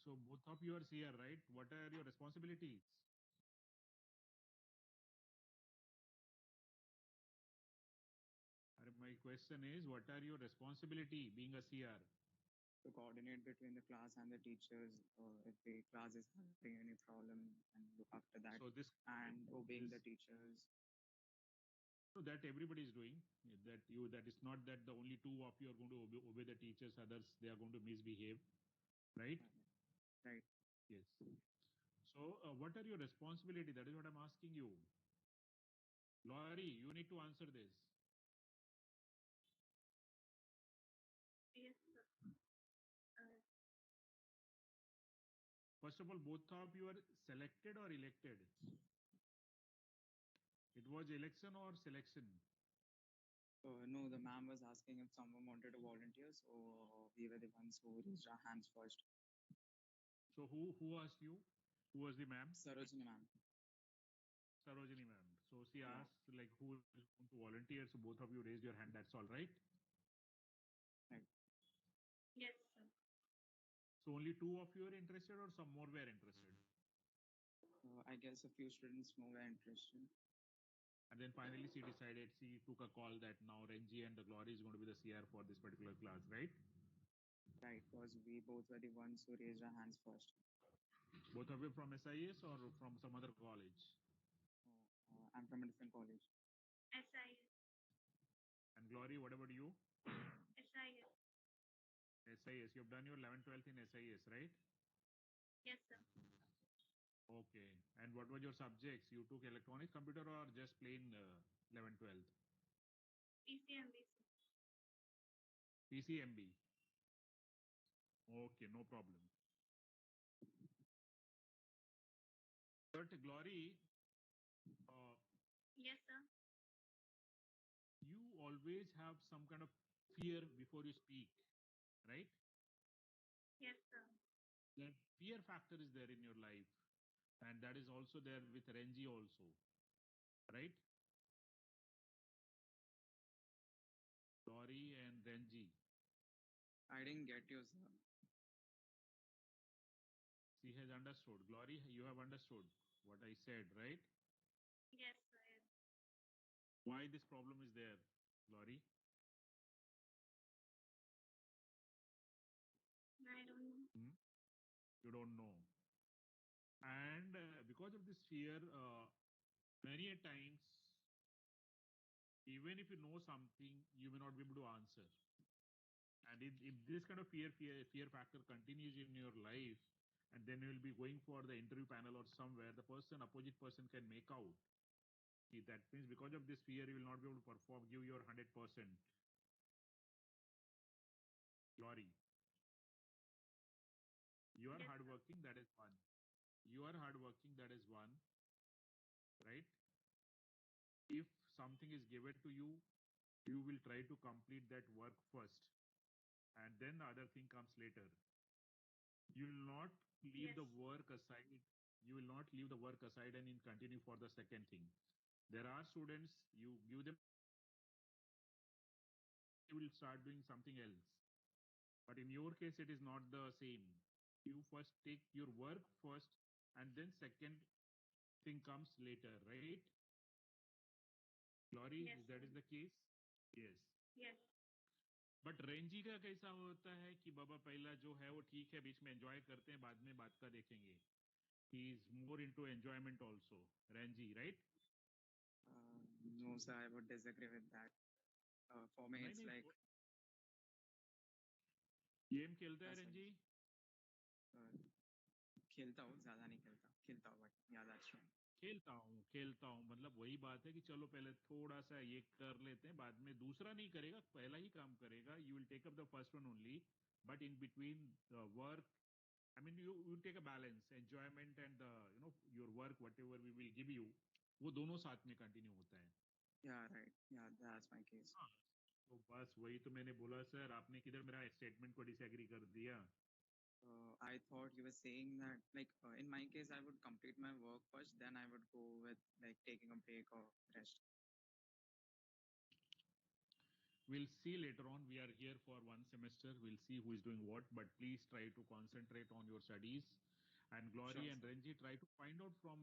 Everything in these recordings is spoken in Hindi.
So both of you are here, right? What are your responsibilities? My question is, what are your responsibility being a CR? To coordinate between the class and the teachers, if the class is having any problem, and look after that, So this and obeying the this teachers. so that everybody is doing that is not that the only two of you are going to obey the teachers, others they are going to misbehave, right? Right. Yes. So what are your responsibility? That is what I'm asking you. Laurie, you need to answer this. Yes, sir. First of all, both of you are selected or elected? It was election or selection? No, the ma'am was asking if someone wanted to volunteer, so we were the ones who raised our hands first. So who asked you? Who was the ma'am? Sarojini ma'am. Sarojini ma'am. So she Yeah. asked like who is going to volunteer. So both of you raised your hand. That's all, right? Right. Yes, sir. So only two of you are interested, or some more were interested? I guess a few students more were interested. And then finally she decided, she took a call that now Renji and the Glory is going to be the CR for this particular class, right? Right, because we both were the ones who raised our hands first. Both of you from SIS or from some other college? I'm from a different college. SIS. And Glory, what about you? SIS. SIS. You've done your 11th, 12th in SIS, right? Yes, sir. Okay. And what were your subjects? You took electronics, computer, or just plain 11th, 12th? PCMB, sir. PCMB. Okay, no problem. But Glory, uh, Yes, sir. you always have some kind of fear before you speak, right? Yes, sir. That fear factor is there in your life, and that is also there with Renji also, right? Glory and Renji. I didn't get you, sir. She has understood. Glory, you have understood what I said, right? Yes, sir. Yes. Why this problem is there, Glory? I don't know. Hmm? You don't know. And because of this fear, many a times, even if you know something, you may not be able to answer. And if this kind of fear factor continues in your life, and then you will be going for the interview panel or somewhere, the opposite person can make out. See, that means because of this fear, you will not be able to perform, give your 100%. Glory. You are Yes, sir. hardworking, that is one. You are hardworking, that is one, right? If something is given to you, you will try to complete that work first, and then the other thing comes later. You will not leave Yes. the work aside. You will not leave the work aside and in continue for the second thing. There are students, you give them, they will start doing something else. But in your case, it is not the same. You first take your work first, and then second thing comes later, right? Glory, Yes, that sir. is the case? Yes. Yes. But Renzi का कैसा होता है कि बाबा पहला जो है वो ठीक है, बीच में एंजॉय करते हैं, बाद में बात का देखेंगे. He is more into enjoyment also. Renji, right? No, sir, I would disagree with that. For me, नहीं it's नहीं, like गेम खेलता है sorry. रेंजी? Uh, खेलता हूँ, ज़्यादा नहीं खेलता, खेलता हूँ, but yeah, that's true. खेलता हूँ मतलब वही बात है कि चलो पहले थोड़ा सा ये कर लेते हैं, बाद में दूसरा नहीं करेगा, पहला ही काम करेगा. You will take up the first one only, but in between work, I mean, you take a balance, enjoyment and your work, whatever we will give you, वो दोनों साथ में कंटिन्यू होता है. Yeah, right. Yeah, that's my case. हाँ, तो बस वही तो मैंने बोला सर, आपने किधर मेरा स्टेटमेंट को डिसएग्री कर दिया. I thought you were saying that, like, in my case, I would complete my work first, then I would go with like taking a break or rest. We'll see later on. We are here for one semester. We'll see who is doing what, but please try to concentrate on your studies. And Glory Sure, and sir. Renji, try to find out from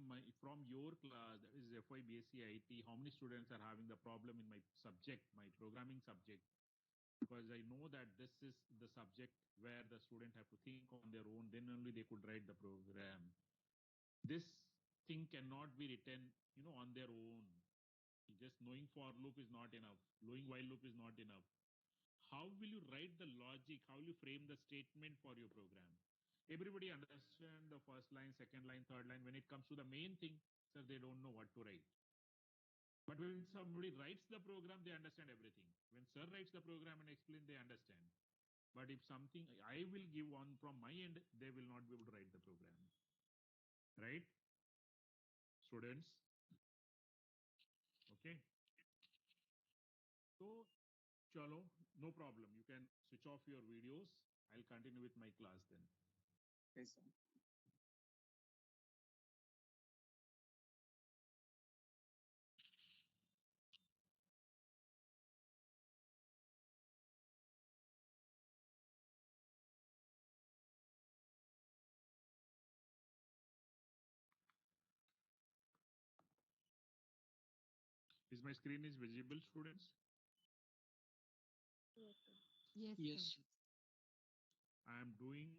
your class, that is FY BSc IT, how many students are having the problem in my subject, my programming subject, because I know that this is the subject where the student have to think on their own, then only they could write the program. This thing cannot be written, on their own. Just knowing for loop is not enough. Knowing while loop is not enough. How will you write the logic? How will you frame the statement for your program? Everybody understand the first line, second line, third line. When it comes to the main thing, sir, they don't know what to write. But when somebody writes the program, they understand everything. When sir writes the program and explain, they understand. But if something I will give on from my end, they will not be able to write the program. Right? Students? Okay. So, chalo, no problem. You can switch off your videos. I'll continue with my class then. Okay, sir. Is my screen is visible, students? Yes, sir. Yes, Yes. sir. I am doing,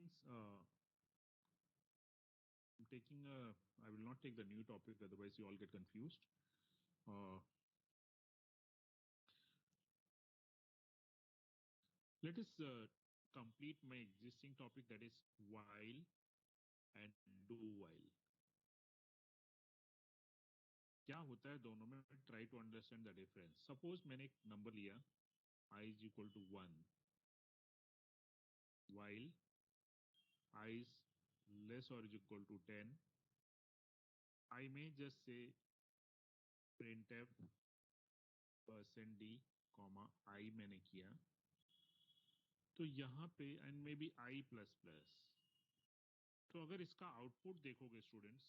I'm taking I will not take the new topic, otherwise you all get confused. Let us complete my existing topic, that is while and do while. क्या होता है दोनों में? Try to understand the difference. Suppose मैंने एक number लिया I is equal to 1 while I is less or is equal to 10. I may just say printf %d, I मैंने किया, तो यहाँ पे and maybe I plus plus. तो अगर इसका आउटपुट देखोगे स्टूडेंट्स,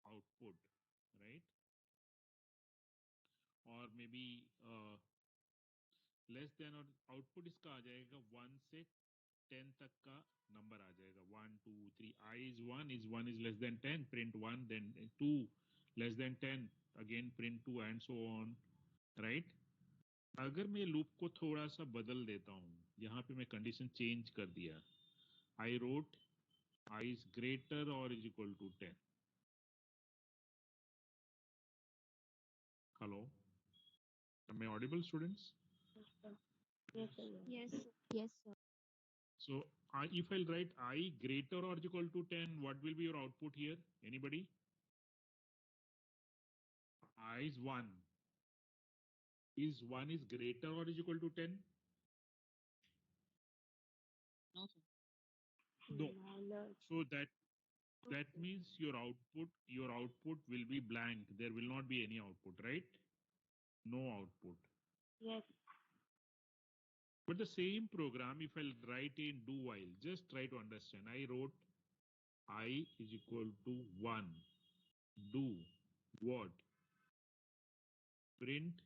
आउटपुट राइट, और मे बी लेस देन, और आउटपुट इसका आ जाएगा 1 से 10 तक का नंबर आ जाएगा, 1 2 3, I is 1 is less than 10, print 1, then 2 less than 10, again print 2 and so on, right. अगर मैं लूप को थोड़ा सा बदल देता हूँ, यहाँ पे मैं कंडीशन चेंज कर दिया, I wrote I is greater or is equal to 10. Hello, am I audible, students? Yes, sir. Yes, sir. Yes, sir. Yes, sir. So if I'll write I greater or is equal to 10, what will be your output here? Anybody? I is 1. Is 1 is greater or is equal to 10? No, sir. No. No. So that means your output will be blank. There will not be any output, right? No output. Yes. But the same program, if I'll write in do while, just try to understand. I wrote I is equal to 1. Do what? Print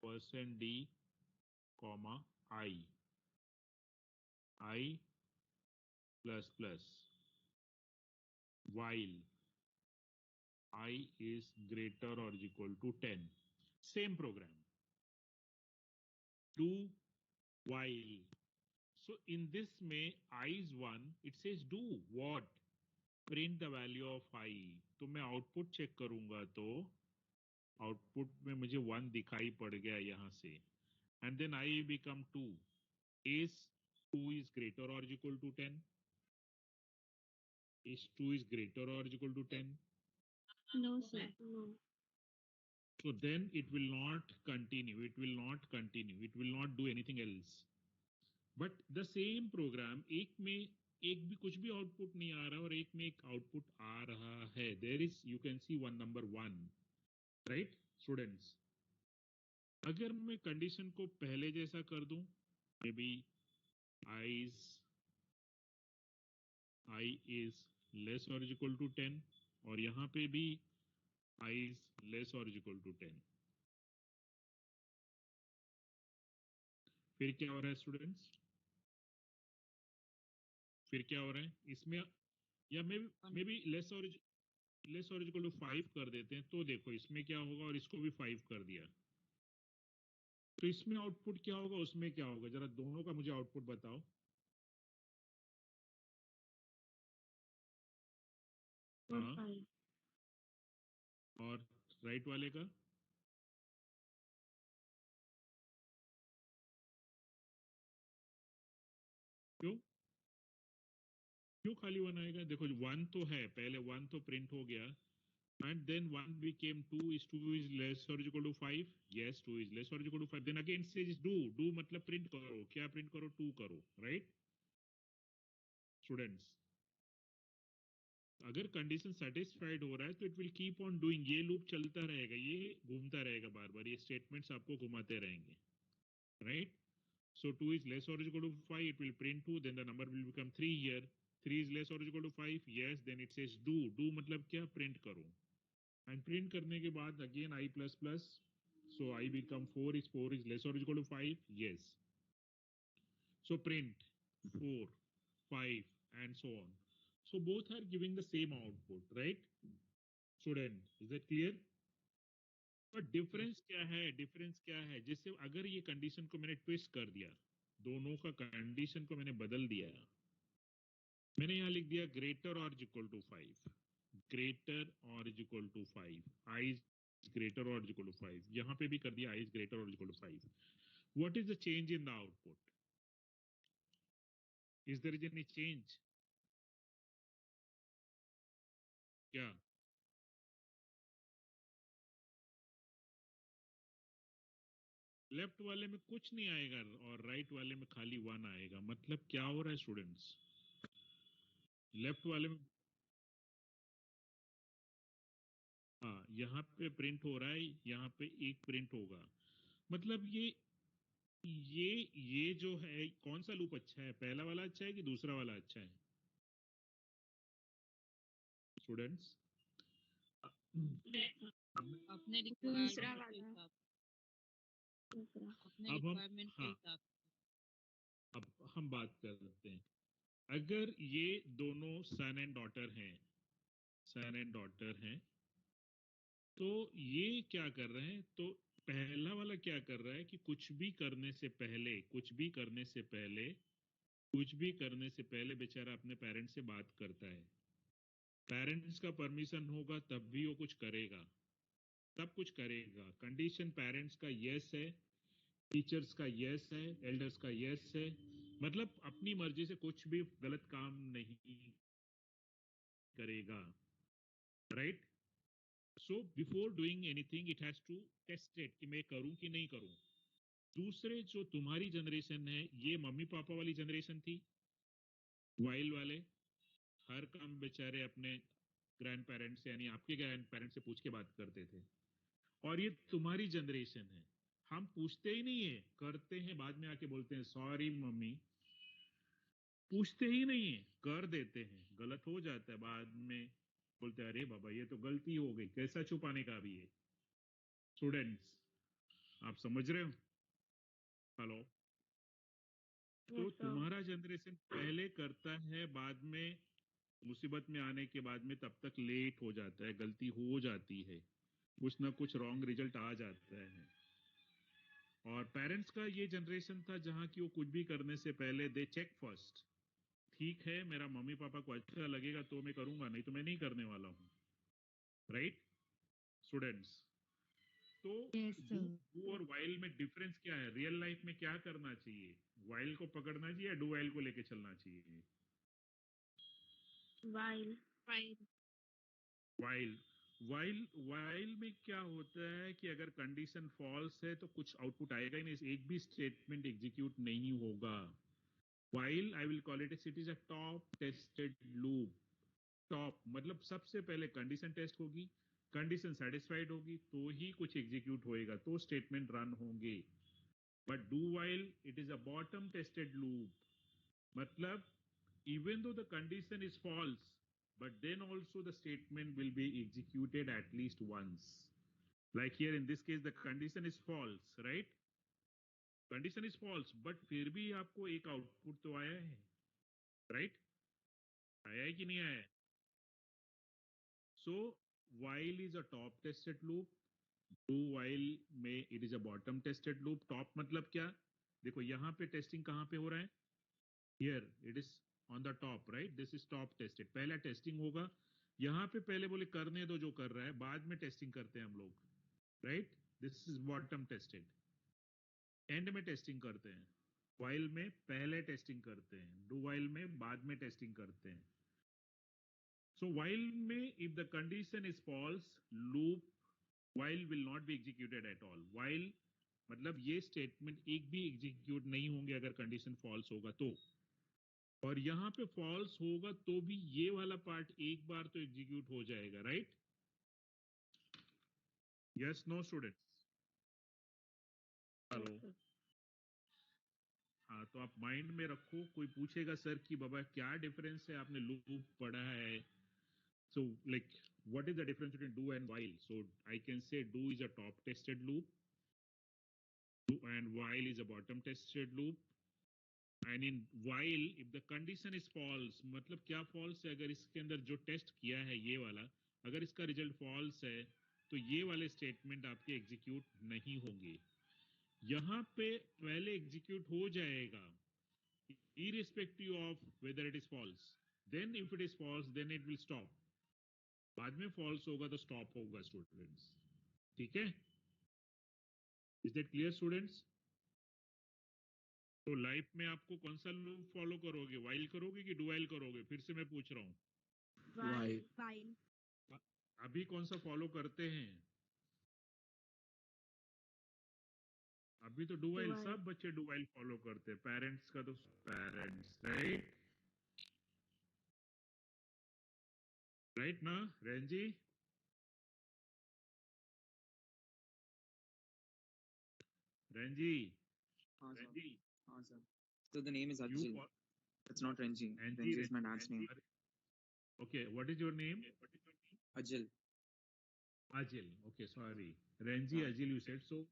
%d, I plus plus, while I is greater or is equal to 10. Same program. Do while. So in this may I is 1, it says do what? Print the value of I. तो मैं आउटपुट चेक करूंगा तो आउटपुट में मुझे 1 दिखाई पड़ गया यहाँ से, and then I become 2. Is 2 is greater or is equal to 10? Is 2 is greater or is equal to 10? No, sir. No. So then it will not continue. It will not continue. It will not do anything else. But the same program, एक में एक भी कुछ भी आउटपुट नहीं आ रहा और एक में एक आउटपुट आ रहा है. There is, you can see one number 1, right, students? अगर मैं कंडीशन को पहले जैसा कर दूं, maybe I is less or is equal to 10, और यहाँ पे भी I is less or is equal to 10. फिर क्या हो रहा है स्टूडेंट्स? फिर क्या हो रहा है इसमें? या मे बी लेस और इक्वल टू 5 कर देते हैं, तो देखो इसमें क्या होगा, और इसको भी 5 कर दिया, तो इसमें आउटपुट क्या होगा, उसमें क्या होगा, जरा दोनों का मुझे आउटपुट बताओ। हाँ, 5. और राइट वाले का? क्यों क्यों खाली 1 आएगा? देखो 1 तो है, पहले 1 तो प्रिंट हो गया, and then 1 became 2, is 2 is less or equal to 5? Yes, 2 is less or equal to 5. Then again says do मतलब प्रिंट करो, क्या प्रिंट करो? 2 करो, राइट स्टूडेंट्स? अगर कंडीशन सेटिस्फाइड हो रहा है तो it will keep on doing, ये लूप चलता रहेगा, ये घूमता रहेगा बार बार, ये स्टेटमेंट्स आपको घुमाते रहेंगे, right? So 2 is less or equal to 5, it will print 2, then the number will become 3 here. 3 is less or equal to 5, yes, then it says do मतलब क्या? प्रिंट करो, एंड प्रिंट करने के बाद again I plus plus, so I become 4 is less or equal to 5, yes, so print 4, 5 and so on, so both are giving the same output, right student? Is that clear? पर डिफरेंस क्या है? डिफरेंस क्या है? जैसे अगर ये कंडीशन को मैंने ट्विस्ट कर दिया, दोनों का कंडीशन को मैंने बदल दिया, मैंने यहां लिख दिया ग्रेटर और इक्वल टू 5, ग्रेटर और इक्वल टू 5, आई ग्रेटर और इक्वल टू 5, यहां पे भी कर दिया आई ग्रेटर और equal to 5, what is the change in the output? Is there is any change? क्या? लेफ्ट वाले में कुछ नहीं आएगा और राइट वाले में खाली 1 आएगा, मतलब क्या हो रहा है स्टूडेंट्स? लेफ्ट वाले में, हाँ यहाँ पे प्रिंट हो रहा है, यहाँ पे एक प्रिंट होगा, मतलब ये जो है, कौन सा लूप अच्छा है, पहला वाला अच्छा है कि दूसरा वाला अच्छा है स्टूडेंट्स? अपने दूसरा रिक्वायरमेंट के वाला. हिसाब दूसरा. अपने अब हम, रिक्वायरमेंट के हाँ, हिसाब अब हम बात करते हैं, अगर ये दोनों सन एंड डॉटर हैं, सन एंड डॉटर हैं, तो ये क्या कर रहे हैं? तो पहला वाला क्या कर रहा है कि कुछ भी करने से पहले, कुछ भी करने से पहले बेचारा अपने पेरेंट्स से बात करता है, पेरेंट्स का परमिशन होगा तब भी वो कुछ करेगा, तब कुछ करेगा, कंडीशन पेरेंट्स का यस है, टीचर्स का यस है, एल्डर्स का यस है, मतलब अपनी मर्जी से कुछ भी गलत काम नहीं करेगा, right? So before doing anything it has to test it कि मैं करूं कि नहीं करूं। दूसरे जो तुम्हारी जनरेशन है, ये मम्मी पापा वाली जनरेशन थी, वाइल वाले, हर काम बेचारे अपने ग्रैंड पेरेंट्स यानी आपके ग्रैंड पेरेंट्स से पूछ के बात करते थे, और ये तुम्हारी जनरेशन है, हम पूछते ही नहीं है, करते हैं, बाद में आके बोलते हैं सॉरी मम्मी, पूछते ही नहीं है, कर देते हैं, गलत हो जाता है, बाद में बोलते हैं अरे बाबा ये तो गलती हो गई, कैसा छुपाने का भी है स्टूडेंट्स, आप समझ रहे हो? हेलो? तो Yes, sir. तुम्हारा जनरेशन पहले करता है, बाद में मुसीबत में आने के बाद में तब तक लेट हो जाता है, गलती हो जाती है, कुछ ना कुछ रॉन्ग रिजल्ट आ जाता है, और पेरेंट्स का ये जनरेशन था जहां की वो कुछ भी करने से पहले दे चेक फर्स्ट, ठीक है मेरा मम्मी पापा को अच्छा लगेगा तो मैं करूंगा, नहीं तो मैं नहीं करने वाला हूँ, राइट स्टूडेंट्स? तो Yes, sir. डू और वाइल में डिफरेंस क्या है? रियल लाइफ में क्या करना चाहिए? वाइल को पकड़ना चाहिए या डू वाइल को लेके चलना चाहिए? While. वाइल, वाइल में क्या होता है कि अगर कंडीशन फॉल्स है तो कुछ आउटपुट आएगा ही नहीं, एक भी स्टेटमेंट एग्जीक्यूट नहीं होगा। While I will call it it is a top tested loop. Top मतलब सबसे पहले कंडीशन टेस्ट होगी, कंडीशन सेटिस्फाइड होगी तो ही कुछ एग्जीक्यूट होएगा, तो स्टेटमेंट रन होंगे। But do while it is a bottom tested loop, matlab even though the condition is false, but then also the statement will be executed at least once, like here in this case the condition is false, right? Condition is false, but फिर भी आपको एक आउटपुट तो आया है, राइट? आया है कि नहीं आया है? सो while is a top tested loop, do while में it is a bottom tested loop. Top मतलब क्या? देखो यहाँ पे टेस्टिंग कहाँ पे हो रहा है? Here it is on the top, right? This is top tested. पहला टेस्टिंग होगा यहाँ पे, पहले बोले करने दो जो कर रहा है, बाद में टेस्टिंग करते हैं हम लोग, right? This is bottom tested, and में टेस्टिंग करते हैं। वाइल में पहले टेस्टिंग करते हैं, डू वाइल में बाद में टेस्टिंग करते हैं। सो वाइल में if the condition is false, loop while will not be executed at all. While मतलब ये स्टेटमेंट एक भी एग्जीक्यूट नहीं होंगे अगर कंडीशन फॉल्स होगा तो, और यहाँ पे फॉल्स होगा तो भी ये वाला पार्ट एक बार तो एग्जीक्यूट हो जाएगा, right? Yes, no students? Hello? Yes, sir. हाँ, तो आप माइंड में रखो, कोई पूछेगा सर कि बाबा क्या डिफरेंस है, आपने लूप पढ़ा है, so like what is the difference between do and while? So I can say do is a top tested loop, and while is a bottom tested loop. And in while if the condition is false, मतलब क्या false है? अगर इसके अंदर जो टेस्ट किया है ये वाला, अगर इसका रिजल्ट false है तो ये वाले स्टेटमेंट आपके एग्जीक्यूट नहीं होंगे। यहाँ पे पहले एग्जीक्यूट हो जाएगा irrespective of whether it is false. Then if it is false, then it will stop. बाद में false होगा तो stop होगा students, ठीक है? Is that clear students? तो लाइफ में आपको कौन सा लूप फॉलो करोगे, while करोगे कि do while करोगे? फिर से मैं पूछ रहा हूँ, While. अभी कौन सा फॉलो करते हैं? अभी तो do while, While. सब बच्चे do while फॉलो करते हैं, पेरेंट्स का तो पेरेंट्स, राइट? राइट ना रेंजी? रेंजी? हाँ sir. रेंजी, हाँ sir. So the name is you Ajil. It's not Renji. Renji, Renji is my dad's name. okay, what is your name? Ajil. Ajil. Okay, sorry. Renji, Yeah. Ajil, you said. So,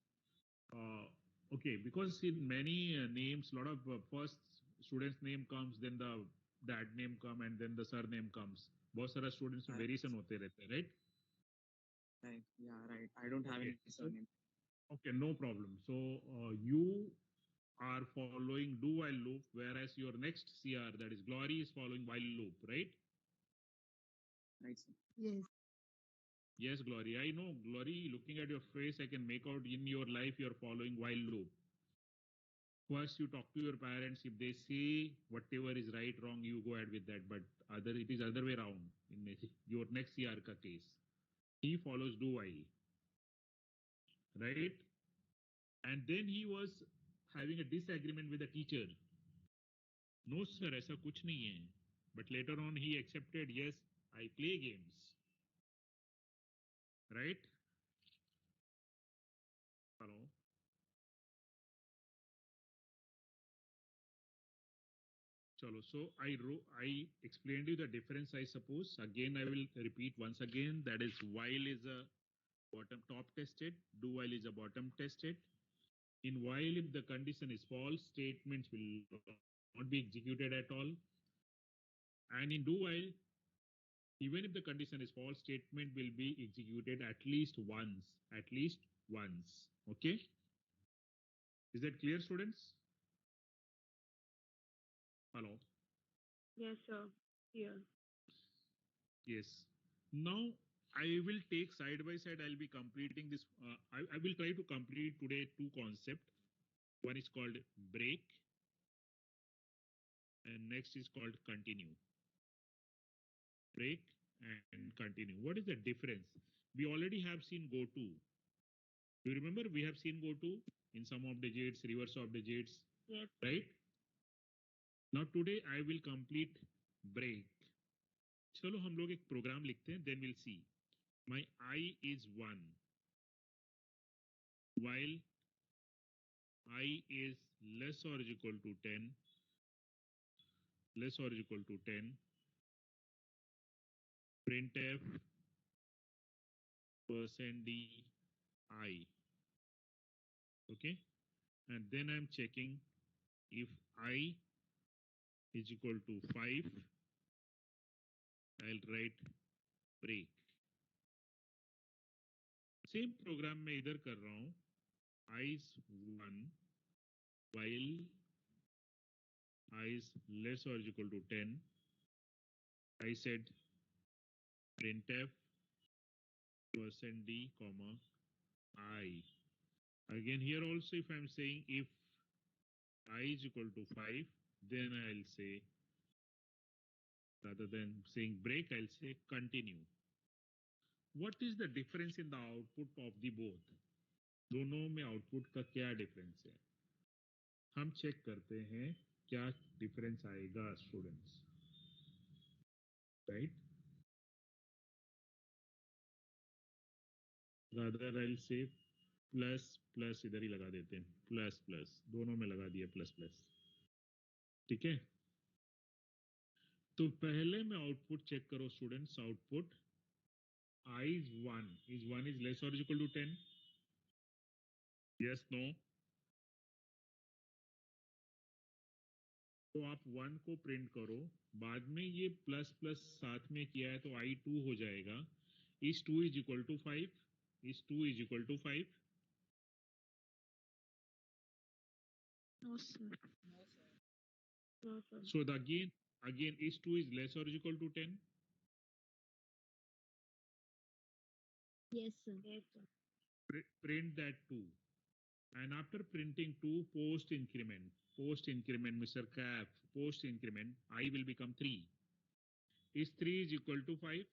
okay, because in many names, lot of first student's name comes, then the dad name come, and then the surname comes. बहुत सारा students में Right. variation होते रहते हैं, right? Right. Yeah. Right. I don't have Okay. any surname. Okay, no problem. So, you are following do while loop, whereas your next CR, that is Glory, is following while loop, right? Right sir. Yes. Yes, Glory. I know, Glory, looking at your face, I can make out in your life you're following while loop. First, you talk to your parents. If they say whatever is right, wrong, you go ahead with that. But it is other way around in your next CR ka case. He follows do while, right? And then he was having a disagreement with the teacher. No, sir, ऐसा कुछ नहीं है. But later on, he accepted, yes, I play games, right? Hello. Chalo, so I explained you the difference, I suppose. Again, I will repeat once again. That is, while is a bottom top tested, do while is a bottom tested. In while, if the condition is false, statements will not be executed at all. And in do while, even if the condition is false, statement will be executed at least once. At least once. Okay? Is that clear, students? Hello. Yes, sir. Here. Yes. Now I will take side by side. I'll be completing this. I will try to complete today two concepts. One is called break, and next is called continue. Break and continue. What is the difference? We already have seen go to. Do you remember we have seen go to in sum of digits, reverse of digits, Yes. right? Now today I will complete break. चलो हम लोग एक प्रोग्राम लिखते हैं, then we'll see. My I is 1, while I is less or is equal to 10, less or is equal to 10, printf %d I. Okay. and then I'm checking if I is equal to 5, I'll write break. Same programme मैं इधर कर रहा हूं. I is 1 while I is less or is equal to 10. I said printf %d comma I. Again here also if I'm saying if I is equal to 5, then I'll say, rather than saying break, I'll say continue. What is the difference in the output of the both? दोनों में आउटपुट का क्या डिफरेंस है? हम चेक करते हैं क्या डिफरेंस आएगा स्टूडेंट्स, राइट? रादर आई से प्लस प्लस इधर ही लगा देते हैं, प्लस प्लस दोनों में लगा दिया प्लस प्लस. ठीक है, तो पहले में आउटपुट चेक करो students. Output I is 1 is less or is equal to 10? Yes, no? तो आप 1 को प्रिंट करो, बाद में ये प्लस प्लस साथ में किया है तो I2 हो जाएगा. Is 2 is equal to 5? Is 2 is equal to 5? No, sir. No, sir. So the again is 2 is less or is equal to 10? Yes, sir. Yes, sir. Print that 2. And after printing 2, post increment, Mr. Cap, post increment, I will become 3. Is 3 is equal to 5?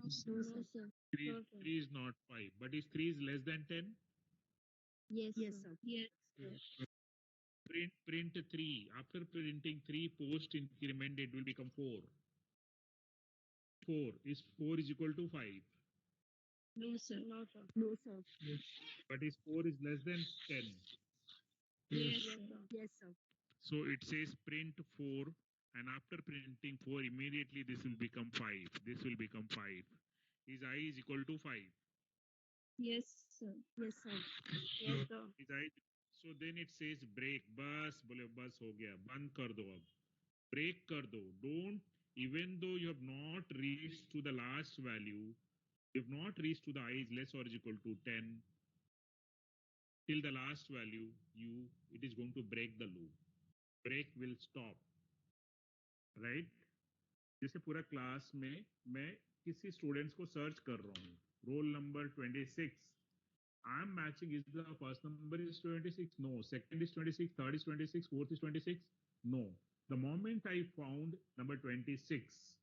No, sir. No, sir. 3, No, sir. 3 is not 5, but is 3 is less than 10? Yes, sir. Yes, sir. Print 3. After printing 3, post increment, it will become 4. 4 is equal to 5. No, sir. No, sir. No, sir. But is 4 is less than 10. Yes, sir. Yes, sir. So it says print 4, and after printing 4, immediately this will become 5. This will become 5. Is I is equal to 5? Yes, sir. Yes, sir. Yes, sir. Is I? So then it says break. बस बोले बस हो गया, बंद कर दो अब, break कर दो. Don't, even though you have not reached to the last value, you have not reached to the I is less or is equal to 10, till the last value, it is going to break the loop. Break will stop, right? जैसे पूरा क्लास में मैं किसी स्टूडेंट्स को सर्च कर रहा हूँ, roll number 26, I am matching, is the first number is 26? No. Second is 26, third is 26, fourth is 26? No. The moment I found number 26,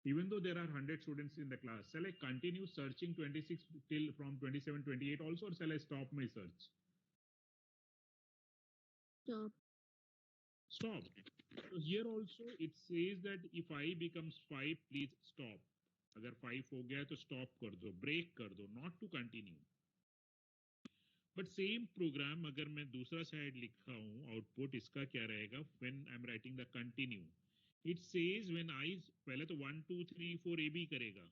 even though there are 100 students in the class, shall I continue searching 26 till from 27, 28 also, or shall I stop my search? Stop. Stop. So here also it says that if I becomes 5, please stop. अगर 5 हो गया तो stop कर दो, break कर दो, not to continue. But same programme अगर मैं दूसरा साइड लिखा हूं, आउटपुट इसका क्या रहेगा? When I am writing the continue, it says when I, पहले तो 1 2 3 4 ए बी करेगा,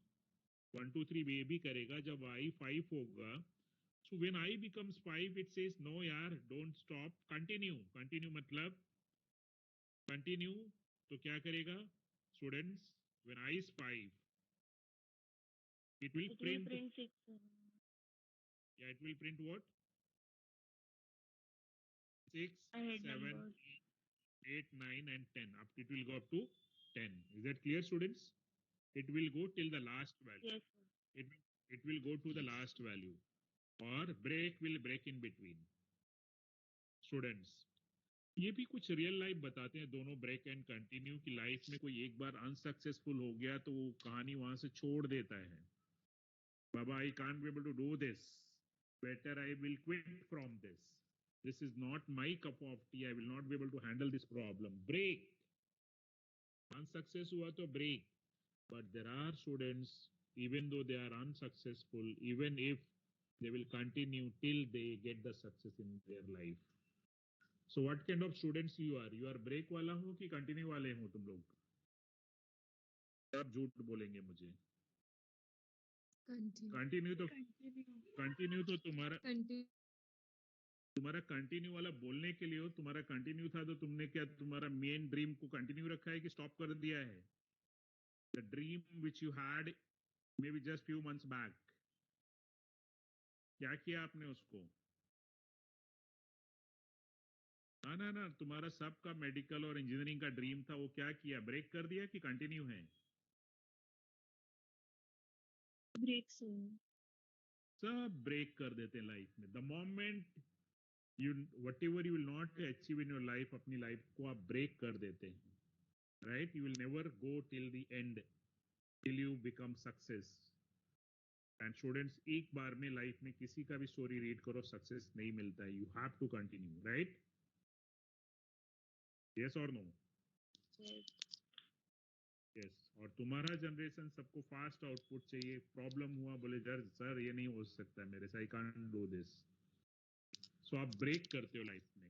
1 2 3 ए बी करेगा. जब आई 5 होगा, so when I becomes 5, it says no यार, डोंट स्टॉप, कंटिन्यू. कंटिन्यू मतलब कंटिन्यू. तो क्या करेगा students? When I is 5, it will print 6. yeah, it will print what? 6 I had 7 numbers. 8 9 and 10. Up, it will go up to 10. Is that clear, students? It will go till the last value. Yes, sir. It will go to the last value, or break will break in between. Students, ये भी कुछ रियल लाइफ बताते हैं दोनों, ब्रेक एंड कंटिन्यू की. लाइफ में कोई एक बार अनसक्सेसफुल हो गया तो वो कहानी वहां से छोड़ देता है. बाबा, I can't be able to do this, better I will quit from this, this is not my cup of tea, I will not be able to handle this problem. Break. Unsuccess hua to break. But there are students, even though they are unsuccessful, even if they will continue till they get the success in their life. So what kind of students you are? You are break wala ho ki continue wale ho tum log? आप झूठ बोलेंगे मुझे. Continue. कंटिन्यू तो तुम्हारा Continue. तुम्हारा कंटिन्यू वाला बोलने के लिए हो, तुम्हारा कंटिन्यू था तो तुमने क्या तुम्हारा मेन ड्रीम को कंटिन्यू रखा है कि स्टॉप कर दिया है? The dream which you had may be just few months back, क्या किया आपने उसको? ना ना ना, तुम्हारा सबका मेडिकल और इंजीनियरिंग का ड्रीम था, वो क्या किया? ब्रेक कर दिया कि कंटिन्यू है? Break sir. सब ब्रेक कर देते हैं लाइफ में। The moment you what ever you will not achieve in your life, अपनी लाइफ को आप ब्रेक कर देते हैं, right? You will never go till the end, till you become success. And students, एक बार में लाइफ में किसी का भी स्टोरी रीड करो, सक्सेस नहीं मिलता है। You have to continue, right? Yes और नो? यस। और तुम्हारा जनरेशन सबको फास्ट आउटपुट चाहिए। प्रॉब्लम हुआ, बोले सर ये नहीं हो सकता है मेरे से, आई कांट डू दिस। सो आप ब्रेक करते हो लाइफ में,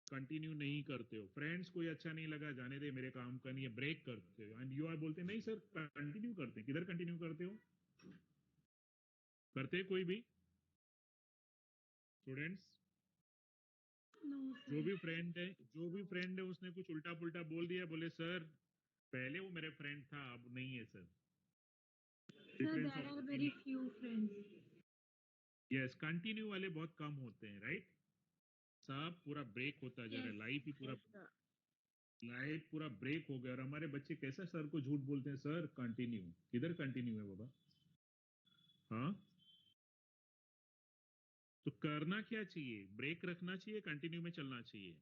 कंटिन्यू नहीं करते हो। फ्रेंड्स कोई अच्छा नहीं लगा, जाने दे, मेरे काम का नहीं है, ब्रेक करते हो। एंड यू आर बोलते नहीं सर कंटिन्यू करते हैं। किधर कंटिन्यू करते हो? करते कोई भी स्टूडेंट्स? नो जो सर। भी फ्रेंड है उसने कुछ उल्टा पुल्टा बोल दिया, बोले सर पहले वो मेरे फ्रेंड था, अब नहीं है sir. Sir difference there of are very opinion. Few friends. Yes, continue वाले बहुत कम होते हैं, राइट? सब पूरा ब्रेक होता जा रहा है, यस यस सर। लाइफ पूरा ब्रेक हो गया। और हमारे बच्चे कैसा सर को झूठ बोलते हैं, सर कंटिन्यू। किधर कंटिन्यू है बाबा? हाँ, तो करना क्या चाहिए? ब्रेक रखना चाहिए, कंटिन्यू में चलना चाहिए?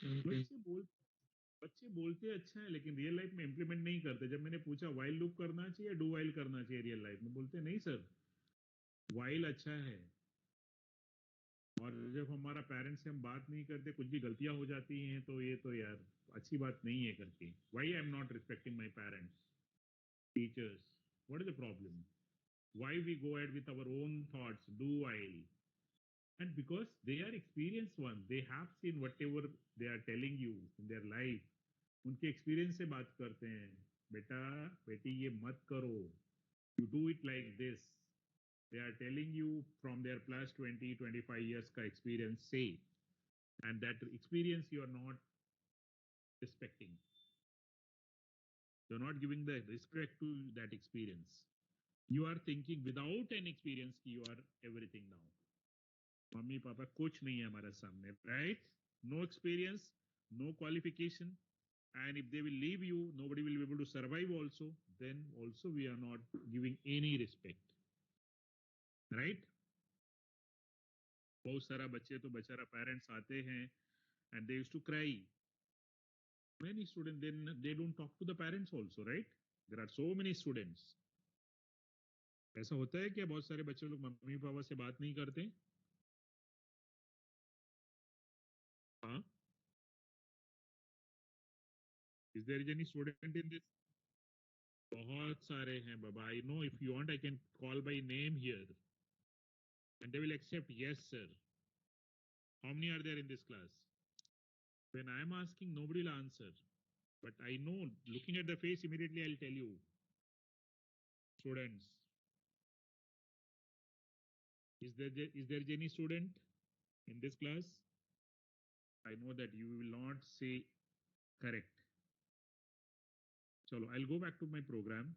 बच्चे बोल बच्चे बोलते अच्छा है, लेकिन रियल लाइफ में इंप्लीमेंट नहीं करते। जब मैंने पूछा वाइल लूप करना चाहिए डू वाइल करना चाहिए रियल लाइफ में, बोलते नहीं सर वाइल अच्छा है। और जब हमारा पेरेंट्स से हम बात नहीं करते, कुछ भी गलतियां हो जाती हैं, तो ये तो यार अच्छी बात नहीं है करके। Why I am not respecting my parents, teachers, what is the problem? Why we go ahead with our own thoughts, do while? And because they are experienced ones, they have seen whatever they are telling you in their life. उनके एक्सपीरियंस से बात करते हैं, बेटा बेटी ये मत करो, you do it like this. They are telling you from their plus 20 25 years का experience say, and that experience you are not respecting. You're not giving the respect to that experience. You are thinking without an experience you are everything now. मम्मी पापा कुछ नहीं है हमारे सामने, right? No experience, no qualification, and if they will leave you, nobody will be able to survive also. Then also we are not giving any respect, right? बहुत सारा बच्चे तो बेचारा पेरेंट्स आते हैं and they used to cry. Many students then they don't talk to the parents also, right? There are so many students. ऐसा होता है क्या बहुत सारे बच्चे लोग मम्मी पापा से बात नहीं करते? हाँ, is there any student in this? बहुत सारे हैं बाबा। I know, if you want I can call by name here and they will accept yes sir. How many are there in this class? When I am asking, nobody will answer, but I know looking at the face immediately I'll tell you. Students, is there any student in this class? I know that you will not say correct. Chalo, I'll go back to my program.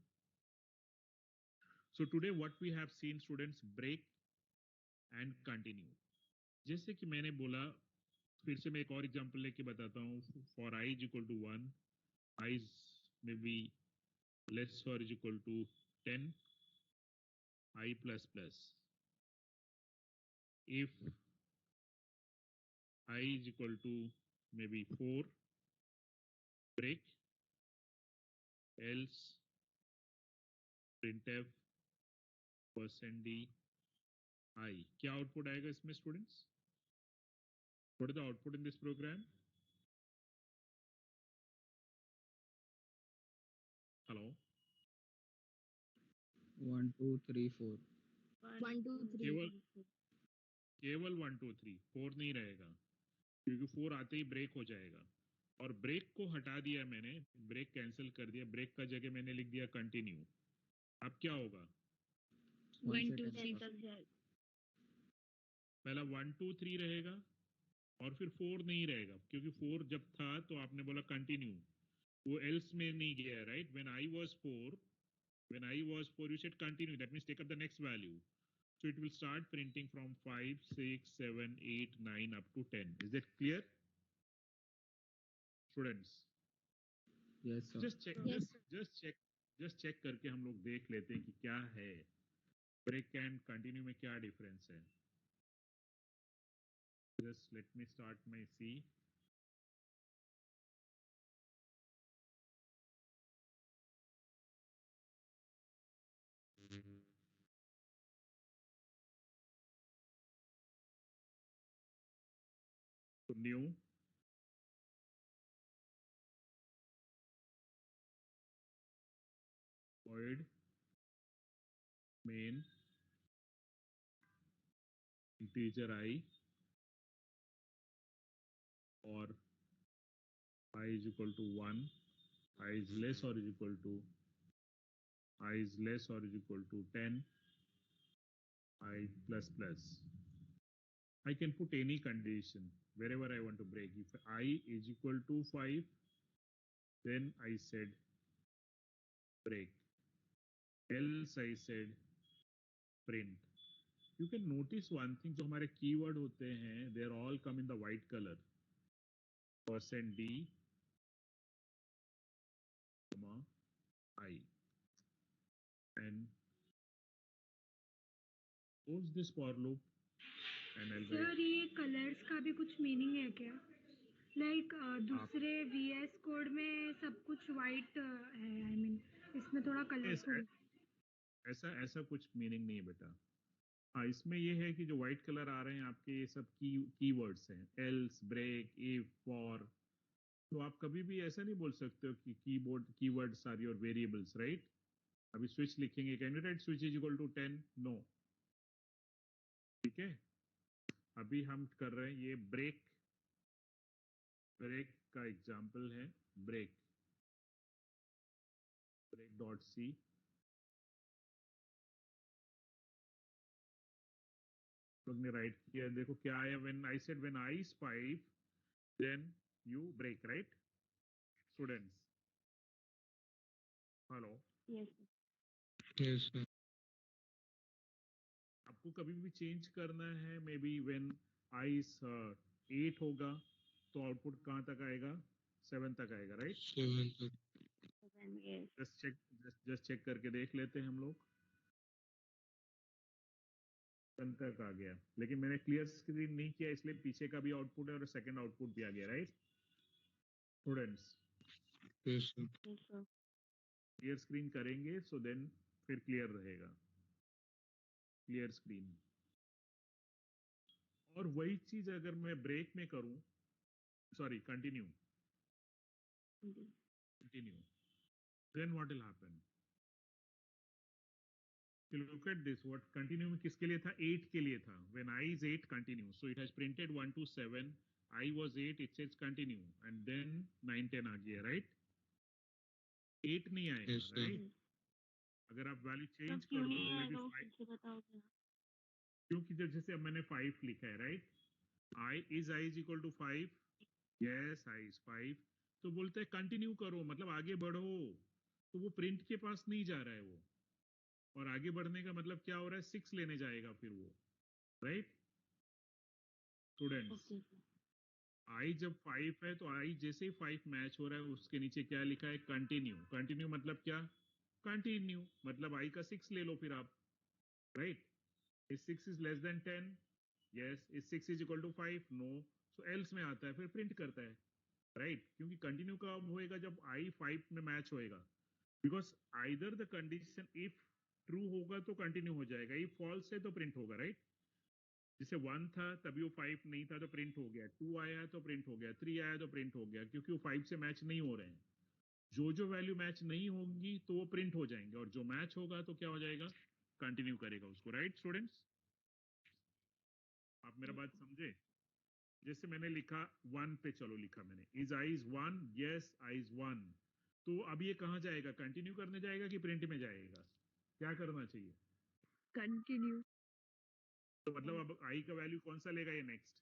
So today what we have seen, students, break and continue. जैसे कि मैंने बोला, फिर से मैं एक और एग्जांपल लेके बताता हूँ। For i is equal to 1, i is maybe less or is equal to 10, i plus plus. If I is equal to maybe 4, break, else printf %d I. क्या आउटपुट आएगा इसमें students? What is the output in this program? Hello? 1 2 3 4 1 2 3 केवल केवल 1 2 3 4 नहीं रहेगा, क्योंकि 4 आते ही ब्रेक हो जाएगा। और ब्रेक को हटा दिया मैंने, ब्रेक कैंसिल कर दिया, ब्रेक का जगह मैंने लिख दिया कंटिन्यू। अब क्या होगा? 1 2 3 तक जाए। पहला 1 2 3 रहेगा और फिर 4 नहीं रहेगा, क्योंकि 4 जब था तो आपने बोला कंटिन्यू, वो एल्स में नहीं गया, right? When I was 4, you said continue. That means take up the next value. So it will start printing from 5, 6, 7, 8, 9 up to 10. Is that clear, students? Yes, sir. Just check, Yes. just check करके हम लोग देख लेते हैं कि क्या है ब्रेक एंड कंटिन्यू में क्या डिफरेंस है. Just let me start my C. So new, void, main, integer I, or I is equal to 1, I is less or is equal to, I is less or is equal to 10, I plus plus. I can put any condition wherever I want to break. If I is equal to 5, then I said break. Else I said print. You can notice one thing, जो हमारे keyword होते हैं, they are all come in the white color. %d, comma, I. And close this for loop and I'll write. Sir ये कलर्स का भी कुछ मीनिंग है क्या? लाइक दूसरे VS कोड में सब कुछ वाइट है, आई मीन इसमें थोड़ा कलरफुल. ऐसा ऐसा कुछ मीनिंग नहीं है बेटा. हाँ, इसमें ये है कि जो व्हाइट कलर आ रहे हैं आपके, ये सब कीवर्ड्स हैं. Else, break, if, for. तो आप कभी भी ऐसा नहीं बोल सकते हो कि keywords are your variables, right? अभी स्विच लिखेंगे, can you write switch is equal to 10? No. ठीक है, अभी हम कर रहे हैं ये ब्रेक का एग्जांपल है. Break dot C. लोग ने राइट किया, देखो क्या आया. When I said when I is 5, then you break, right students? Hello, Yes. Yes, sir. आपको कभी भी चेंज करना है, maybe when I is 8 होगा तो आउटपुट कहाँ तक आएगा? 7 तक आएगा, right? 7, sir. Yes. Just check करके देख लेते हैं हम लोग. 7 तक आ गया, लेकिन मैंने क्लियर स्क्रीन नहीं किया, इसलिए पीछे का भी आउटपुट है और सेकंड आउटपुट भी आ गया, right students? Yes, sir. Yes, sir. Clear screen करेंगे सो देन फिर क्लियर रहेगा. Clear screen. और वही चीज अगर मैं ब्रेक में करूं, sorry continue, then what will happen? If you look at this, what continue में किसके लिए था? 8 के लिए था. When I is 8, continue. So it has printed 1 to 7. I was 8, it says continue. And then 9, 10 आ गया, right? 8 नहीं आएगा, Yes, sir. right? अगर आप वैल्यू चेंज तब कर क्यों दो नहीं तो मे आएगा, बी वो 5, फिर से बताओ जरा. क्योंकि जैसे अब मैंने 5 लिखा है, right? I is equal to 5. Yes, I is 5. तो बोलते हैं कंटिन्यू करो, मतलब आगे बढ़ो. तो वो प्रिंट के पास नहीं जा रहा है वो. और आगे बढ़ने का मतलब क्या हो रहा है? 6 लेने जाएगा फिर वो, राइट स्टूडेंट्स? Okay, sir. आई जब 5 है तो आई जैसे ही 5 मैच हो रहा है उसके नीचे क्या लिखा है? कंटिन्यू. कंटिन्यू मतलब क्या? कंटिन्यू मतलब आई का 6 ले लो फिर आप, right? Is 6 is less than 10? Yes. Is 6 is equal to 5? No. So else में आता है, फिर प्रिंट करता है, राइट? क्योंकि कंटिन्यू कब होएगा? जब आई 5 में मैच होएगा. Because either the condition if true होगा तो कंटिन्यू हो जाएगा, इफ फॉल्स है तो प्रिंट होगा, राइट? जैसे 1 था तभी वो 5 नहीं था तो प्रिंट हो गया, 2 आया तो प्रिंट हो गया, 3 आया तो प्रिंट हो गया, क्योंकि वो 5 से मैच नहीं हो रहे हैं. जो वैल्यू मैच नहीं होगी तो वो प्रिंट हो जाएंगे, और जो मैच होगा तो क्या हो जाएगा? कंटिन्यू करेगा उसको, राइट स्टूडेंट्स? आप मेरा बात समझे? जैसे मैंने लिखा 1 पे, चलो लिखा मैंने, is I is 1? Yes, I is 1. तो अब ये कहाँ जाएगा? कंटिन्यू करने जाएगा कि प्रिंट में जाएगा? क्या करना चाहिए? कंटिन्यू. तो मतलब अब आई का वैल्यू कौन सा लेगा ये next?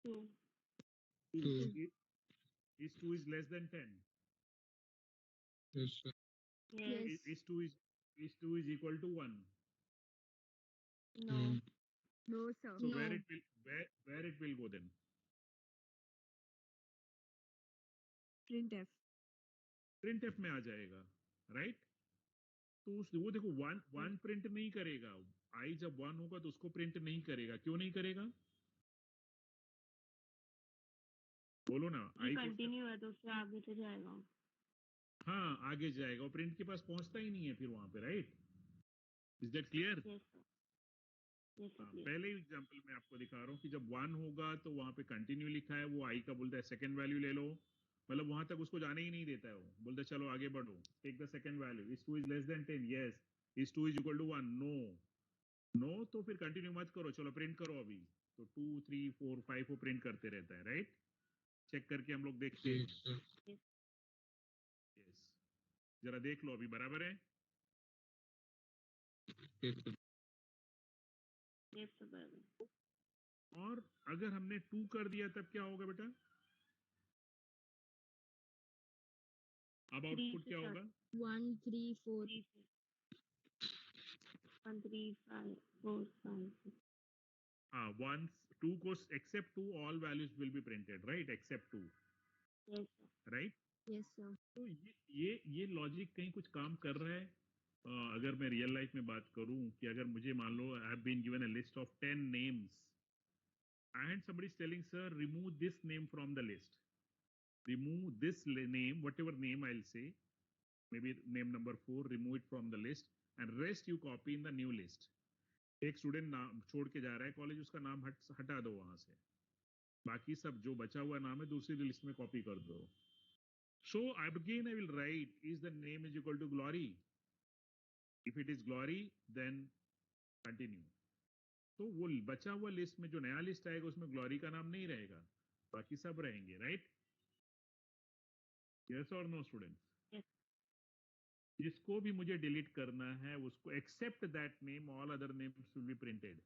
2. 2. Is 2 is less than 10? Yes, sir. Yes. Is 2 is equal to 1? No. No. No, sir. So No. where it will go then? Printf. Printf में आ जाएगा, right? तो वो देखो वन प्रिंट नहीं करेगा। आई जब 1 होगा तो उसको प्रिंट नहीं करेगा। क्यों नहीं करेगा? बोलो ना। ये आई कंटिन्यू है तो उससे आगे तो जाएगा। हाँ आगे जाएगा और प्रिंट के पास पहुंचता ही नहीं है फिर वहां पे, right? Is that clear? Yes sir. Yes हाँ, सर। पहले एग्जांपल में आपको दिखा रहा हूँ कि जब 1 होगा तो वहां पे कंटिन्यू लिखा है, वो आई का बोलता है सेकंड वैल्यू ले लो, मतलब वहां तक उसको जाने ही नहीं देता है। वो बोलता है चलो आगे बढ़ो, take the second value. Is 2 is less than 10? Yes. Is 2 is equal to 1? No. No तो फिर कंटिन्यू मत करो, चलो प्रिंट करो अभी। तो 2 3 4 5 वो प्रिंट करते रहता है, राइट? चेक करके हम लोग देखते हैं। Yes, sir. यस, जरा देख लो अभी बराबर है। Yes, sir. यस सर बराबर। और अगर हमने 2 कर दिया तब क्या होगा बेटा? अब आउटपुट क्या होगा? 1 3 4 1 3 5 4 5 हाँ, 1 2 को except 2 all values will be printed, right? except 2, yes sir. right? Yes sir. तो ये लॉजिक कहीं कुछ काम कर रहा है। अगर मैं रियल लाइफ में बात करूं कि अगर मुझे मान लो I have been given a list of 10 names and somebody is telling sir remove this name from the list, remove this name, whatever name I'll say, maybe name number 4, remove it from the list and rest you copy in the new list. एक स्टूडेंट नाम छोड़ के जा रहा है कॉलेज, उसका नाम हटा दो वहां से, बाकी सब जो बचा हुआ नाम है दूसरी लिस्ट में कॉपी कर दो। So again I will write is the name is equal to Glory. If it is Glory then continue. तो वो बचा हुआ लिस्ट में जो नया लिस्ट आएगा उसमें ग्लोरी का नाम नहीं रहेगा, बाकी सब रहेंगे, राइट? यस और नो स्टूडेंट्स? Yes. जिसको भी मुझे डिलीट करना है उसको except that name all other names will be printed,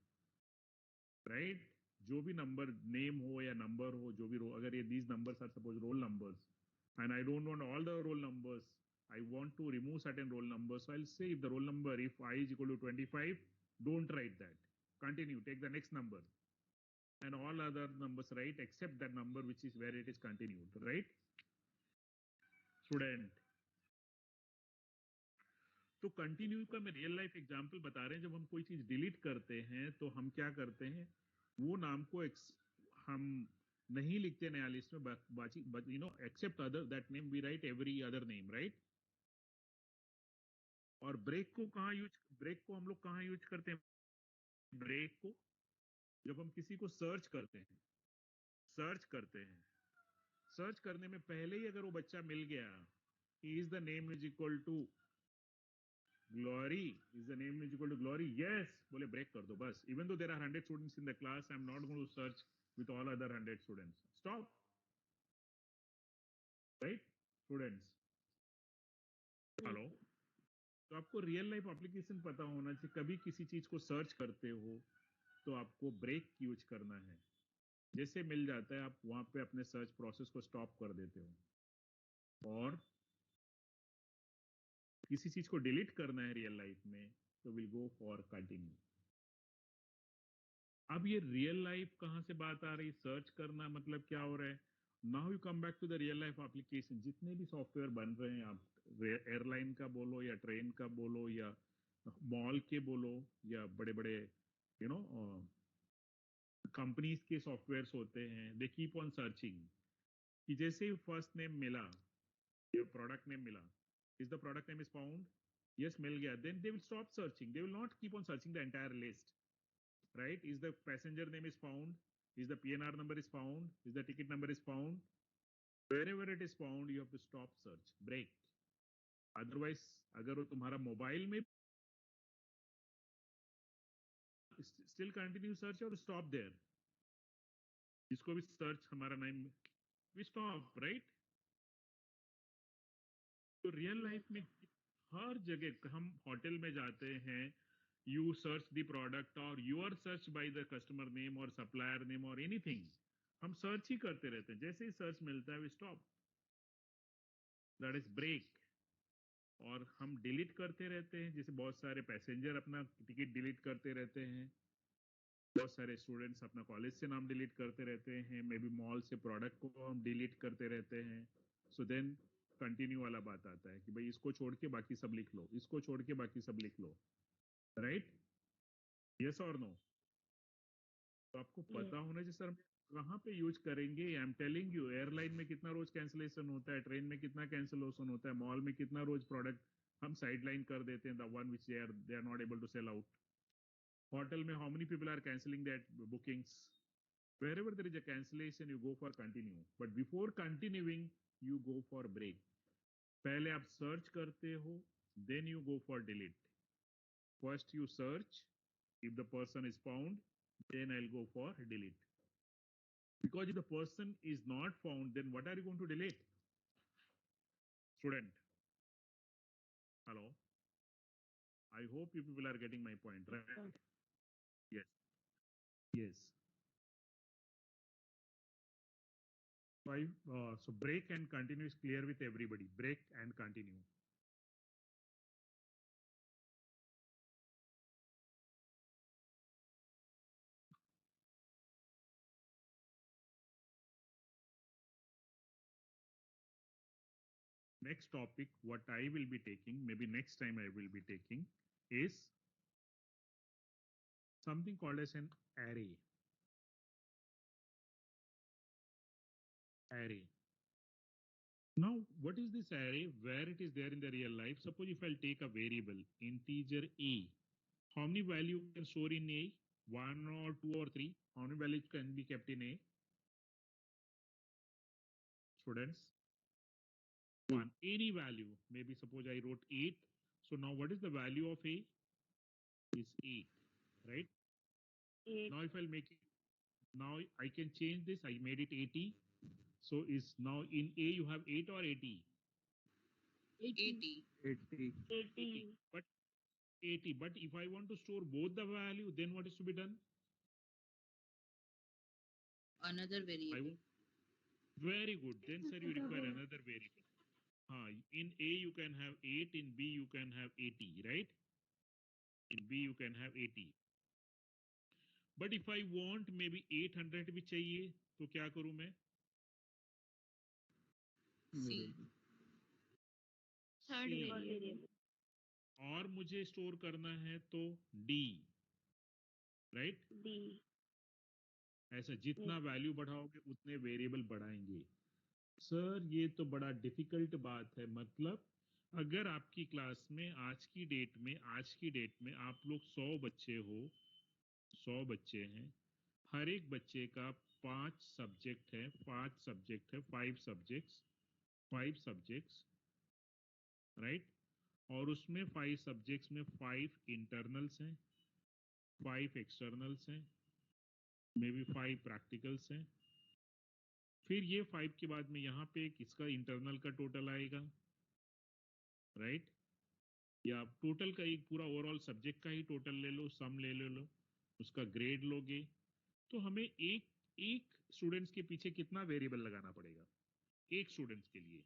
right? जो भी नंबर नेम हो या नंबर हो, जो भी अगर ये these numbers are suppose roll numbers and I don't want all the roll numbers, I want to remove certain roll numbers, so I'll say if the roll number, if I is equal to 25, don't write that, continue, take the next number, and all other numbers write except that number which is where it is continued, right? Student, तो कंटिन्यू का मैं रियल लाइफ एग्जांपल बता रहे हैं। जब हम कोई चीज डिलीट करते हैं तो हम क्या करते हैं, वो नाम को हम नहीं लिखते नया लिस्ट में, बाकी you know except other that name we write every other name, right? और ब्रेक को हम लोग कहाँ यूज करते हैं? ब्रेक को जब हम किसी को सर्च करते हैं, सर्च करने में पहले ही अगर वो बच्चा मिल गया, is the name is equal to Glory, is the name is equal to Glory? Yes, बोले ब्रेक कर दो बस। Even though there are 100 students in the class, I'm not going to search with all other 100 students. Stop. Right, students? Hello? तो आपको रियल लाइफ एप्लीकेशन पता होना चाहिए। कभी किसी चीज को सर्च करते हो तो आपको ब्रेक यूज करना है। जैसे मिल जाता है आप वहां पे अपने सर्च प्रोसेस को स्टॉप कर देते हो। और किसी चीज को डिलीट करना है रियल लाइफ में तो विल गो फॉर कंटिन्यू। अब ये रियल लाइफ कहां से बात आ रही? सर्च करना मतलब क्या हो रहा है? Now you come back to the real life application. जितने भी सॉफ्टवेयर बन रहे हैं, आप एयरलाइन का बोलो या ट्रेन का बोलो या मॉल के बोलो या बड़े बड़े यू नो कंपनीज के सॉफ्टवेयर्स होते हैं, दे कीप ऑन सर्चिंग कि जैसे ही फर्स्ट नेम मिला, प्रोडक्ट नेम मिला, is the product name is found, yes मिल गया, then they will stop searching, they will not keep on searching the entire list, right? Is the passenger name is found, is the PNR number is found, is the ticket number is found, wherever it is found you have to stop search, break. Otherwise अगर वो तुम्हारा मोबाइल में still continue search और stop there, इसको भी search हमारा नाम we stop, right? तो रियल लाइफ में हर जगह हम होटल में जाते हैं you search the product or you are searched by the customer name or supplier name or anything. हम सर्च ही करते रहते हैं, जैसे ही सर्च मिलता है we stop, that is break. और हम डिलीट करते रहते हैं, जैसे बहुत सारे पैसेंजर अपना टिकट डिलीट करते रहते हैं, बहुत सारे स्टूडेंट्स अपना कॉलेज से नाम डिलीट करते रहते हैं, मे बी मॉल से प्रोडक्ट को हम डिलीट करते रहते हैं. सो देन कंटिन्यू वाला बात आता है कि भाई इसको छोड़ के बाकी सब लिख लो, इसको छोड़ के बाकी सब लिख लो, राइट? यस और नो? तो आपको पता होना चाहिए सर कहाँ पे यूज करेंगे. I am telling you, airline में कितना रोज कैंसिलेशन होता है, ट्रेन में कितना कैंसिलेशन होता है, मॉल में कितना रोज प्रोडक्ट हम साइडलाइन कर देते हैं, the one which they are not able to sell out. Hotel में how many people are cancelling that bookings. Wherever there is a cancellation, you go for continue. But before continuing, you go for break. पहले आप search करते हो, then you go for delete. First you search, if the person is found, then I'll go for delete. Because if the person is not found, then what are you going to delete? Student. Hello. I hope you people are getting my point, right? Yes. Yes. So break and continue is clear with everybody. Break and continue. Next topic, what I will be taking, maybe next time I will be taking, is something called as an array. Array. Now, what is this array? Where it is there in the real life? Suppose if I'll take a variable, integer a, how many value can store in a? 1 or 2 or 3? How many values can be kept in a? Students? 1. Any value. Maybe suppose I wrote 8. So now what is the value of a? Is 8, right? 8. Now if I'll make it, now I can change this. I made it 80. So is now in A you have 8 or 80? 80. 80. 80. But 80. But if I want to store both the value, then what is to be done? Another variable. Very good. Then sir, you require another variable. In A you can have 8, in B you can have 80, right? In B you can have 80. But if I want maybe 800 भी चाहिए, तो क्या करूं मैं? C. Third variable. और मुझे स्टोर करना है तो D, राइट? D. ऐसा जितना वैल्यू बढ़ाओगे उतने वेरिएबल बढ़ाएंगे. सर ये तो बड़ा डिफिकल्ट बात है. मतलब अगर आपकी क्लास में आज की डेट में आप लोग 100 बच्चे हो, 100 बच्चे हैं, हर एक बच्चे का 5 सब्जेक्ट है, 5 सब्जेक्ट्स, राइट? और उसमें 5 सब्जेक्ट्स में 5 इंटरनल्स हैं, 5 एक्सटर्नल्स हैं, मे बी 5 प्रैक्टिकल्स हैं. फिर ये 5 के बाद में यहाँ पे इसका इंटरनल का टोटल आएगा, राइट? या टोटल का एक पूरा ओवरऑल सब्जेक्ट का ही टोटल ले लो, सम ले लो, उसका ग्रेड लोगे, तो हमें एक स्टूडेंट्स के पीछे कितना वेरिएबल लगाना पड़ेगा? एक स्टूडेंट्स के लिए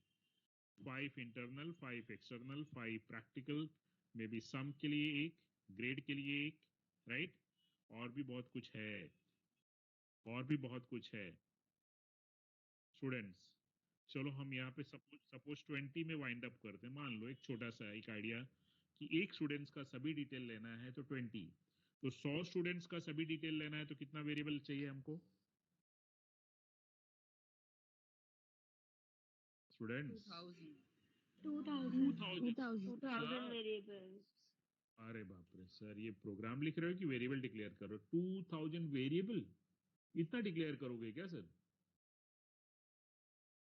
5 internal, 5 external, 5 practical, maybe some के लिए एक, ग्रेड के लिए एक, राइट? और भी बहुत कुछ है स्टूडेंट्स. चलो हम यहाँ पे सपोज 20 में वाइंड अप करते हैं. मान लो एक छोटा सा एक आइडिया कि एक स्टूडेंट्स का सभी डिटेल लेना है तो 20, तो 100 स्टूडेंट्स का सभी डिटेल लेना है तो कितना वेरिएबल चाहिए हमको स्टूडेंट्स? 2000 variables. अरे बाप रे सर, ये प्रोग्राम लिख रहे हो कि वेरिएबल डिक्लेयर करो? 2000 वेरिएबल इतना डिक्लेयर करोगे क्या सर?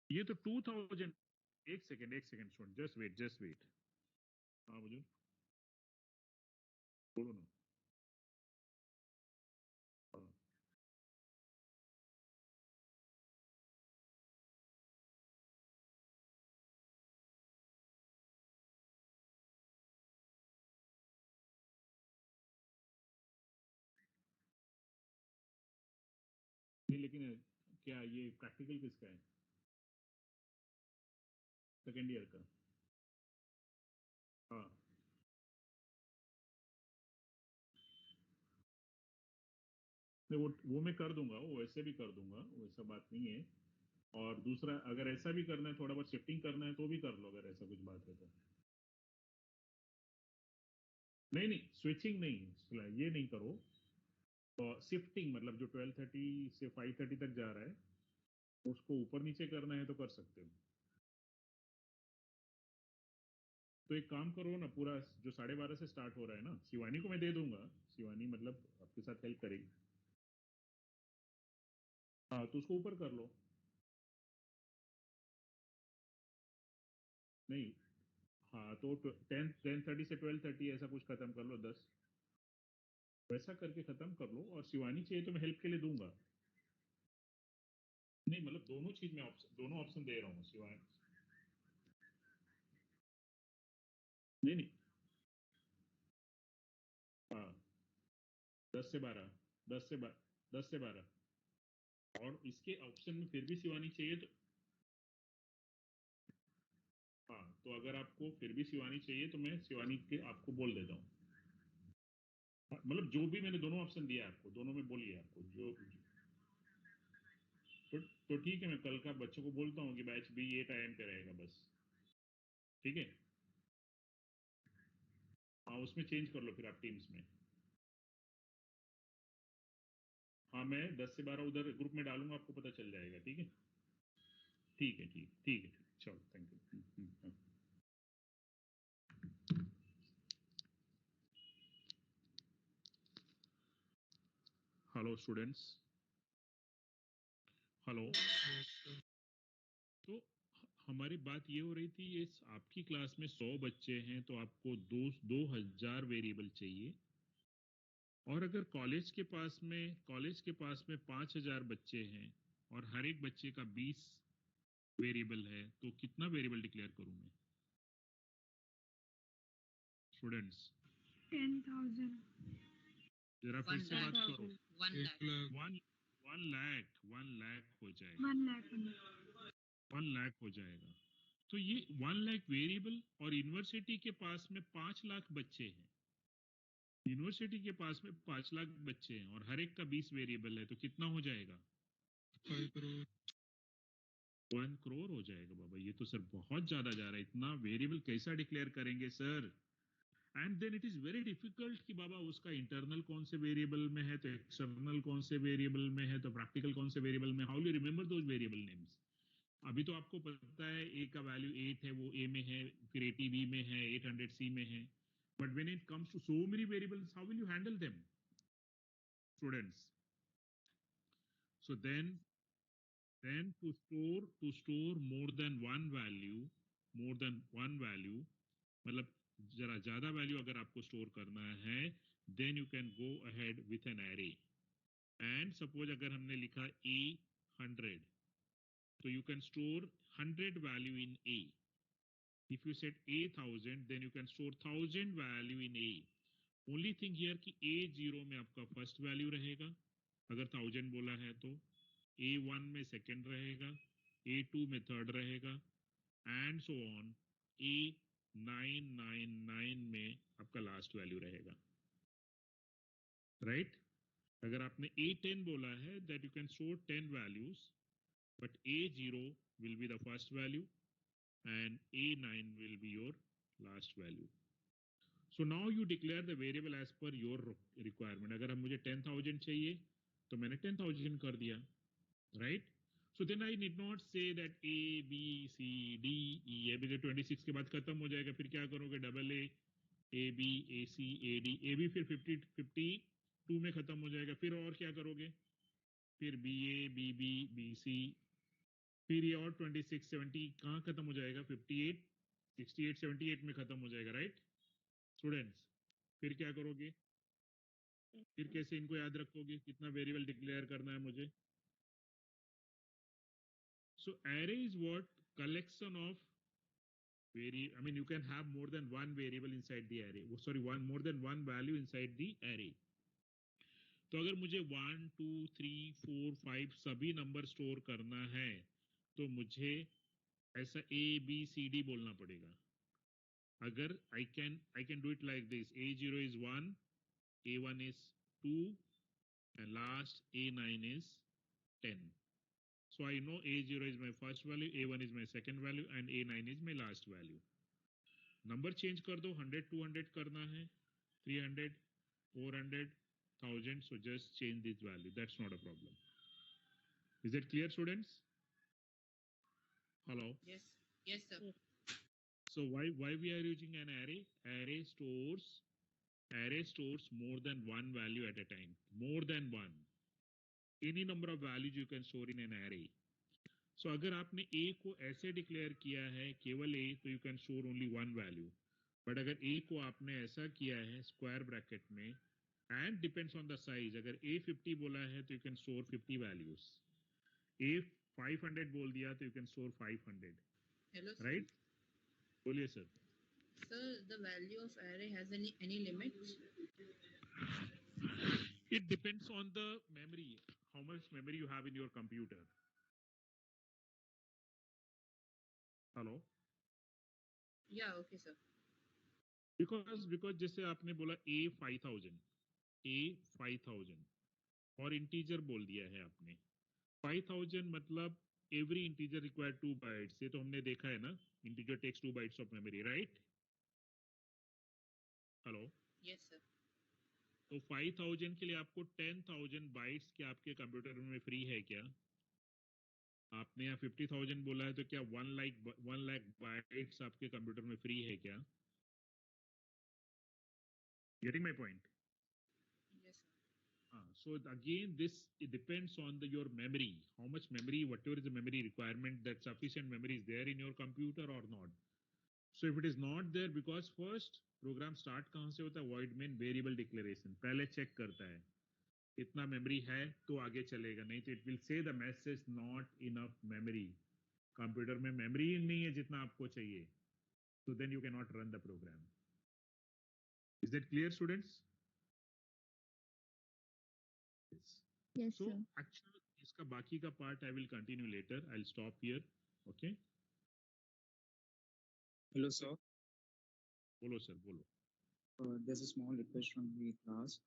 ये तो 2000. एक सेकेंड स्टूडेंट, जस्ट वेट. हाँ मुझे बोलो ना. लेकिन क्या ये प्रैक्टिकल किसका है? सेकेंड ईयर का। हाँ नहीं, वो मैं कर दूंगा, वो वैसे भी कर दूंगा, वैसा बात नहीं है। और दूसरा, अगर ऐसा भी करना है, थोड़ा बहुत शिफ्टिंग करना है तो भी कर लो, अगर ऐसा कुछ बात है तो। नहीं नहीं, स्विचिंग नहीं, ये नहीं करो। तो शिफ्टिंग मतलब जो 12:30 से 5:30 तक जा रहा है, उसको ऊपर नीचे करना है तो कर सकते हो। तो एक काम करो ना, पूरा जो 12:30 से स्टार्ट हो रहा है ना, शिवानी को मैं दे दूंगा। शिवानी मतलब आपके साथ हेल्प करेगी। हाँ तो उसको ऊपर कर लो। नहीं, हाँ तो 10:30 से 12:30 ऐसा कुछ खत्म कर लो, 10 वैसा करके खत्म कर लो। और शिवानी चाहिए तो मैं हेल्प के लिए दूंगा। नहीं मतलब दोनों चीज में ऑप्शन, दोनों ऑप्शन दे रहा हूँ शिवानी। नहीं नहीं, हाँ 10 से 12, 10 से 12। और इसके ऑप्शन में फिर भी शिवानी चाहिए तो, हाँ तो अगर आपको फिर भी शिवानी चाहिए तो मैं शिवानी के आपको बोल देता हूँ। हाँ, मतलब जो भी मैंने दोनों ऑप्शन दिया आपको, दोनों में बोलिए आपको जो। तो ठीक है, मैं कल का बच्चों को बोलता हूँ कि बैच बी ये टाइम पे रहेगा बस। ठीक है, हाँ उसमें चेंज कर लो फिर आप टीम्स में। हाँ मैं 10 से 12 उधर ग्रुप में डालूंगा, आपको पता चल जाएगा। ठीक है ठीक है ठीक ठीक है, चलो thank you. Hello students, hello. Yes, sir. तो हमारी बात ये हो रही थी, ये आपकी क्लास में 100 बच्चे हैं तो आपको 2000 वेरिएबल चाहिए। और अगर कॉलेज के पास में 5000 बच्चे हैं और हर एक बच्चे का 20 वेरिएबल है, तो कितना वेरिएबल डिक्लेयर करूं मैं स्टूडेंट्स? 10,000। जरा फिर 1 से बात lakh. करो। 1 1 lakh. lakh. 1 लाख हो जाएगा। 1 lakh 1 lakh। 1 लाख हो जाएगा। तो ये 1 लाख वेरिएबल, और यूनिवर्सिटी के पास में 5 लाख बच्चे हैं। यूनिवर्सिटी के पास में 5 लाख बच्चे हैं और हर एक का 20 वेरिएबल है, तो कितना हो जाएगा? 5 crore. 1 करोड़ हो जाएगा बाबा। ये तो सर बहुत ज्यादा जा रहा है, इतना वेरिएबल कैसा डिक्लेयर करेंगे sir? And then it is very difficult कि बाबा उसका इंटरनल कौन से वेरिएबल में है, तो एक्सटर्नल कौन से वेरिएबल में है, तो प्रैक्टिकल कौन से वेरिएबल में। How you remember those variable names? अभी तो आपको पता है ए का वैल्यू 8 है, वो ए में है, फिर 80 बी में है, 800 सी में है। But when it comes to so many variables, how will you handle them students? So then to store more than one value, मतलब जरा ज्यादा वैल्यू अगर आपको स्टोर करना है, then you can go ahead with an array. And suppose अगर हमने लिखा ए 100, तो you can store 100 value in A. If you set a 1000, then you can store 1000 value in a. only thing here कि a0 में आपका फर्स्ट वैल्यू रहेगा अगर 1000 बोला है तो, A1 में सेकंड रहेगा, A2 में थर्ड रहेगा, एंड सो ऑन। A999 में आपका लास्ट वैल्यू रहेगा, राइट? अगर आपने A10 बोला है, that you can store 10 values, but A0 will be the first value and A9 will be your last value. So now you declare the variable as per your requirement. अगर अब मुझे 10,000 चाहिए तो मैंने 10,000 कर दिया, right? So then I need not say that A, B, C, D, E, अभी तो 26 के बाद खत्म हो जाएगा। फिर क्या करोगे? Double A B, A C, A D, A B फिर 52 में खत्म हो जाएगा। फिर और क्या करोगे? फिर B A, B B, B C, फिर ये और 26 70 कहाँ खत्म हो जाएगा? 58 68 78 में खत्म हो जाएगा, राइट स्टूडेंट्स? फिर क्या करोगे? फिर कैसे इनको याद रखोगे कितना वेरिएबल डिक्लेयर करना है मुझे? So array is what? Collection of I mean you can have more than one variable inside the array. Sorry, more than one value inside the array. तो अगर मुझे 1 2 3 4 5 सभी नंबर स्टोर करना है तो मुझे ऐसा ए बी सी डी बोलना पड़ेगा. अगर I can do it like this: A0 is 1, A1 is 2, and last A9 is 10. So I know A0 is my first value, A1 is my second value, and A9 is my last value. Number change कर दो, 100 200 करना है, 300 400 1000. So just change this value. That's not a problem. Is it clear, students? Hello. Yes. Yes, sir. So why we are using an array? Array stores more than one value at a time. More than one. Any number of values you can store in an array. So अगर आपने a को ऐसे डिक्लेयर किया है केवल a, तो you can store only one value. But अगर a को आपने ऐसा किया है स्क्वायर ब्रैकेट में, and depends on the size. अगर a 50 बोला है तो you can store 50 values. a 500 बोल दिया तो you can store 500. Hello, sir. Right? बोलिए sir. Sir, the value of array has any limit? It depends on the memory. How much memory you have in your computer. Hello? Yeah, okay, sir. Because जैसे आपने बोला a 5000 और इंटीजर बोल दिया है आपने. 5000 मतलब every integer require 2 bytes. ये तो हमने देखा है ना. Integer takes 2 bytes of memory, right? Hello? Yes, sir. तो 5000 के लिए आपको 10,000 बाइट्स क्या आपके कंप्यूटर में फ्री है क्या? आपने यहाँ 50,000 बोला है तो क्या 1 लाख बाइट्स आपके कंप्यूटर में फ्री है क्या? Getting my point? Yes, sir. So again, it depends on your memory. How much memory, whatever is the memory requirement, that sufficient memory is there in your computer or not. So if it is not there, because first program start कहाँ से होता है? void main variable declaration. पहले check करता है इतना मेमोरी है तो आगे चलेगा, नहीं तो it will say the message not enough memory. Computer में मेमोरी नहीं है जितना आपको चाहिए, so then you cannot run the program. Is that clear, students? Yes. Yes, So sir. actually इसका बाकी का part I will continue later. I'll stop here. Okay. Hello, sir. बोलो सर बोलो. There's a small request from the class.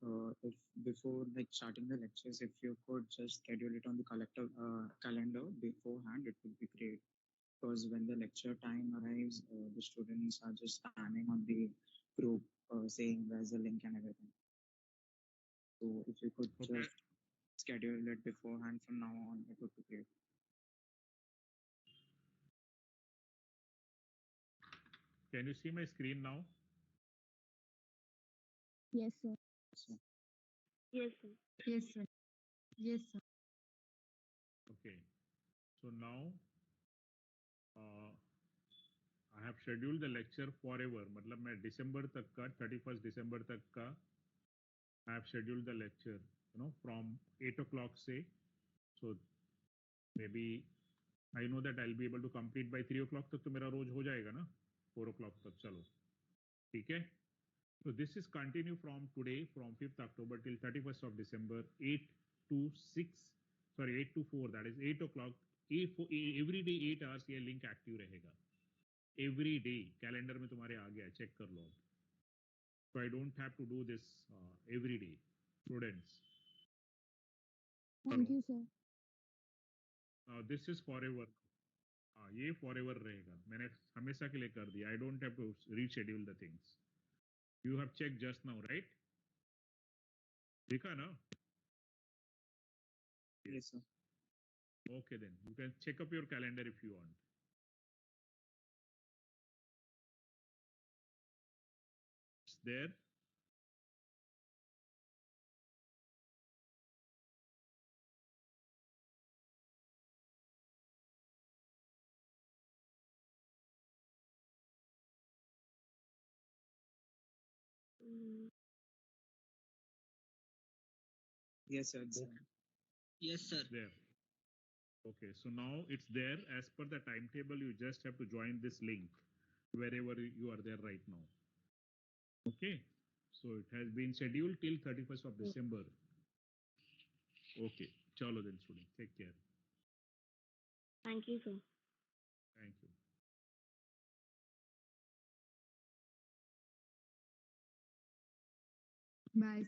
If before like starting the lectures, if you could just schedule it on the collective calendar beforehand, it would be great. Because when the lecture time arrives, the students are just spamming on the group, saying where's the link and everything. So if you could Okay. just schedule it beforehand from now on, it would be great. Can you see my screen now? Yes, sir. So, Yes, sir. Yes, sir. Yes, sir. Okay. So now I have scheduled the lecture forever. मतलब मैं दिसंबर तक का 31st दिसंबर तक का I have scheduled the lecture, from 8 o'clock say. So maybe I know that I'll be able to complete by 3 o'clock तक तो मेरा रोज हो जाएगा ना 4 o'clock तक. चलो ठीक है. So this is continue from today, from 5th October till 31st of December, 8 to 4, that is 8 o'clock. Every day 8 hours ये link active रहेगा. Every day calendar में तुम्हारे आ गया, check कर लो. So I don't have to do this every day, students. Thank you, sir. Now this is forever. ये forever रहेगा. मैंने हमेशा के लिए कर दिया. I don't have to reschedule the things. You have checked just now, right? देखा ना? yes, sir. Okay, then you can check up your calendar if you want. It's there. Yes, sir. It's, Okay. Yes, sir. There. Okay, so now it's there. As per the timetable, you just have to join this link wherever you are there right now. Okay, so it has been scheduled till 31st of December. Okay. Chalo then, student. Take care. Thank you, sir. Thank you. Bye.